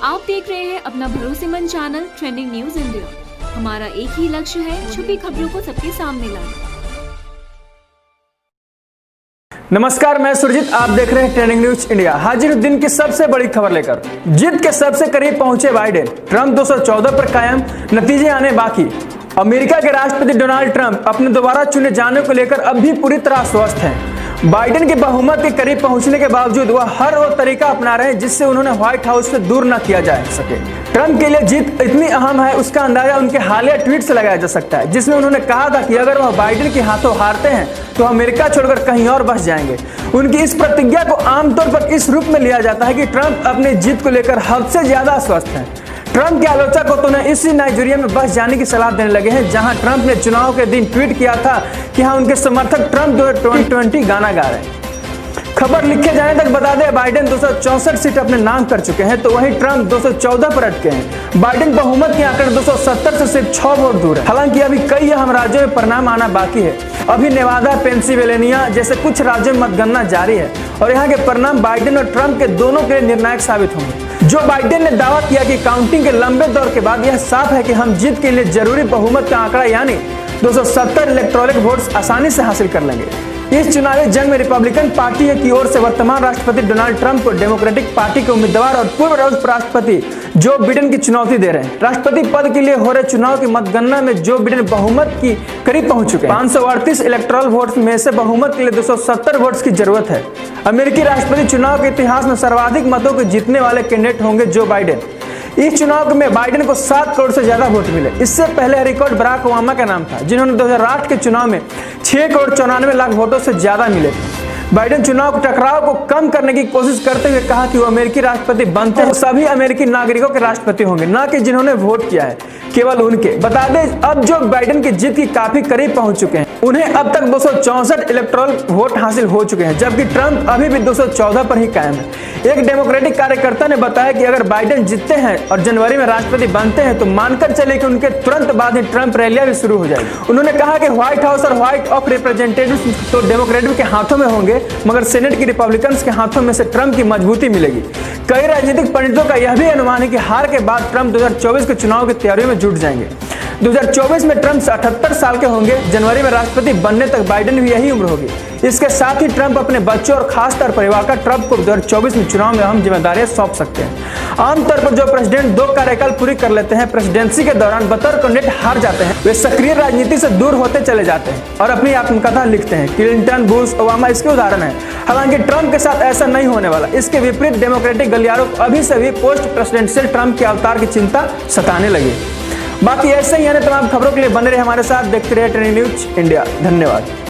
आप देख रहे हैं अपना भरोसेमंद चैनल ट्रेंडिंग न्यूज इंडिया। हमारा एक ही लक्ष्य है, छुपी खबरों को सबके सामने लाना। नमस्कार, मैं सुरजीत, आप देख रहे हैं ट्रेंडिंग न्यूज इंडिया। हाजिर दिन की सबसे बड़ी खबर लेकर। जीत के सबसे करीब पहुंचे बाइडेन, ट्रंप 214 पर कायम, नतीजे आने बाकी। अमेरिका के राष्ट्रपति डोनाल्ड ट्रंप अपने दोबारा चुने जाने को लेकर अब भी पूरी तरह आश्वस्त हैं। बाइडेन के बहुमत के करीब पहुंचने के बावजूद वह हर वो तरीका अपना रहे हैं जिससे उन्होंने व्हाइट हाउस से दूर न किया जा सके। ट्रंप के लिए जीत इतनी अहम है, उसका अंदाजा उनके हालिया ट्वीट से लगाया जा सकता है, जिसमें उन्होंने कहा था कि अगर वह बाइडेन के हाथों हारते हैं तो अमेरिका छोड़कर कहीं और बस जाएंगे। उनकी इस प्रतिज्ञा को आमतौर पर इस रूप में लिया जाता है कि ट्रंप अपनी जीत को लेकर हद से ज्यादा आश्वस्त हैं। ट्रंप के आलोचक को तो उन्हें इसी नाइजीरिया में बस जाने की सलाह देने लगे हैं, जहां ट्रंप ने चुनाव के दिन ट्वीट किया था कि हाँ, उनके समर्थक ट्रंप 2020 गाना गा रहे हैं। खबर लिखे जाने तक बता दें, बाइडेन 264 सीट अपने नाम कर चुके हैं, तो वहीं ट्रंप 214 पर अटके हैं। बाइडेन बहुमत के आंकड़े 270 से सिर्फ 6 वोट दूर है। हालांकि अभी कई अहम राज्यों में परिणाम आना बाकी है। अभी नेवादा, पेंसिल्वेनिया जैसे कुछ राज्यों में मतगणना जारी है और यहाँ के परिणाम बाइडेन और ट्रंप के दोनों के लिए निर्णायक साबित होंगे। जो बाइडेन ने दावा किया कि काउंटिंग के लंबे दौर के बाद यह साफ है कि हम जीत के लिए जरूरी बहुमत का आंकड़ा यानी 270 इलेक्टोरल वोट्स आसानी से हासिल कर लेंगे। इस चुनावी जंग में रिपब्लिकन पार्टी की ओर से वर्तमान राष्ट्रपति डोनाल्ड ट्रंप को डेमोक्रेटिक पार्टी के उम्मीदवार और पूर्व उपराष्ट्रपति जो बिडेन की चुनौती दे रहे हैं। राष्ट्रपति पद के लिए हो रहे चुनाव की मतगणना में जो बिडेन बहुमत की करीब पहुंच चुके हैं। 538 इलेक्टोरल वोट्स में से बहुमत के लिए 270 वोट्स की जरूरत है। अमेरिकी राष्ट्रपति चुनाव के इतिहास में सर्वाधिक मतों के जीतने वाले कैंडिडेट होंगे जो बाइडेन। इस चुनाव में बाइडेन को 7 करोड़ से ज्यादा वोट मिले। इससे पहले रिकॉर्ड बराक ओबामा का नाम था, जिन्होंने 2008 के चुनाव में 6 करोड़ 94 लाख वोटों से ज्यादा मिले थे। बाइडेन चुनाव के टकराव को कम करने की कोशिश करते हुए कहा कि वो अमेरिकी राष्ट्रपति बनते हैं सभी अमेरिकी नागरिकों के राष्ट्रपति होंगे, न कि जिन्होंने वोट किया है, केवल उनके। बता दें, अब जो बाइडेन की जीत की काफी करीब पहुंच चुके हैं, उन्हें अब तक 264 इलेक्टोरल वोट हासिल हो चुके हैं, जबकि ट्रंप अभी भी 214 पर ही कायम है। एक डेमोक्रेटिक कार्यकर्ता ने बताया कि अगर बाइडेन जीतते हैं और जनवरी में राष्ट्रपति बनते हैं तो मानकर चले कि उनके तुरंत बाद ही ट्रंप रैलियां भी शुरू हो जाएगी। उन्होंने कहा कि व्हाइट हाउस और व्हाइट ऑफ रिप्रेजेंटेटिव्स तो डेमोक्रेटिक के हाथों में होंगे, मगर सेनेट की रिपब्लिकन्स के हाथों में से ट्रंप की मजबूती मिलेगी। कई राजनीतिक पंडितों का यह भी अनुमान है कि हार के बाद ट्रंप 2024 के चुनाव की तैयारियों में जुट जाएंगे। 2024 में ट्रंप 78 साल के होंगे। जनवरी में राष्ट्रपति बनने तक बाइडेन भी यही उम्र होगी। इसके साथ ही ट्रंप अपने बच्चों और खासतौर परिवार का ट्रंप को 2024 में चुनाव में अहम जिम्मेदारियां सौंप सकते हैं। आमतौर पर जो प्रेसिडेंट 2 कार्यकाल पूरी कर लेते हैं, प्रेसिडेंसी के दौरान बतौर कैंडिडेट हार जाते हैं, वे सक्रिय राजनीति से दूर होते चले जाते हैं और अपनी आत्मकथा लिखते हैं। क्लिंटन, बुश, ओबामा इसके उदाहरण है। हालांकि ट्रंप के साथ ऐसा नहीं होने वाला। इसके विपरीत डेमोक्रेटिक गलियारों को अभी से भी पोस्ट प्रेसिडेंशियल ट्रंप के अवतार की चिंता सताने लगी। बाकी ऐसे ही अन्य तमाम खबरों के लिए बने रहे हमारे साथ, देखते रहे ट्रेंडिंग न्यूज इंडिया। धन्यवाद।